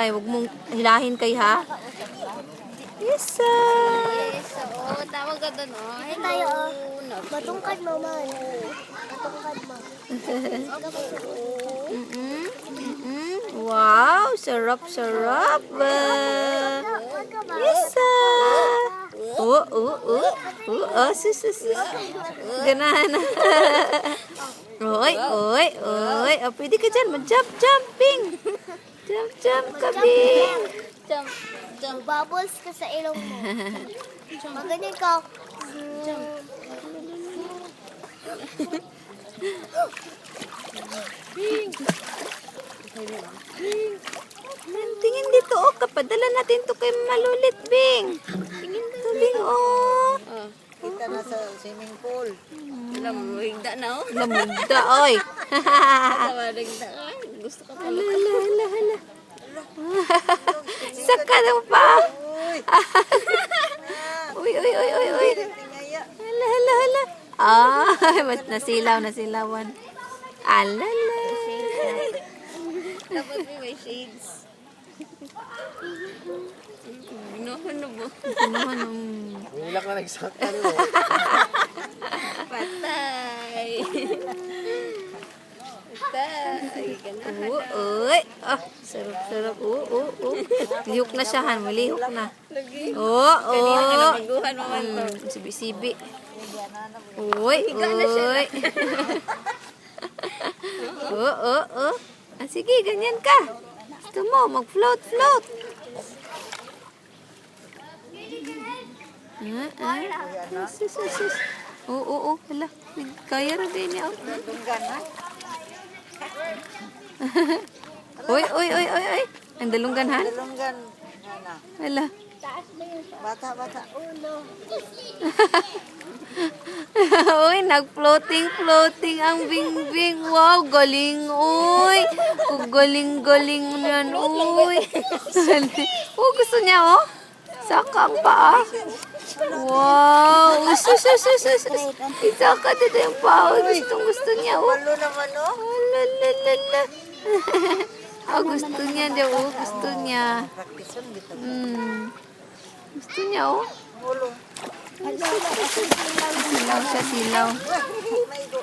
Day. Huwag mong hilahin kay ha. Isa. Yes, oo. Tawag ka doon, oh. Ay tayo, matungkad mo man. Matungkad mo. Wow, sarap-sarap. Isa. Sus. Ganahan. Oy. Pwede ka dyan. Mag-jumping. Jump ka, Bing. Jump. Bubbles ka sa ilong mo. Magaling ka. Tingin dito, kapadala natin to kay Malulit, Bing. Tingin dito, Bing, Oh. Kita na sa swimming pool. Lamigda na, oh. Lamugda, oy. Lamigda ka. Gusto ka pala. Hala. Saka daw pa. Uy. Hala. Mas nasilawan. Alala. Dapat may shades. Ano mo? Wala ka nagsakta mo. Patay. Uy. Sarap. Lihok na siya, Han. Malihok na. Baguhan mo man to. Sibi-sibi. Uy. Sige, ganyan ka. Gusto mo, mag-float. Sus. Oo. Hala. Kaya rin din niya. Uy. Ang dalunggan, Han? Dalunggan. Hala. Bata. Uy, nag-floating ang Bingbing. Wow, galing, uy. Galing yan, uy. Gusto niya, oh. Saka ang paa. Wow. Sus. Isaka dito yung paa. Gusto niya, oh. Walo naman, oh. Lalala. Gusto niya, gusto niya. Practice dito. Gusto niya, oh. Ulo. Silaw. May go.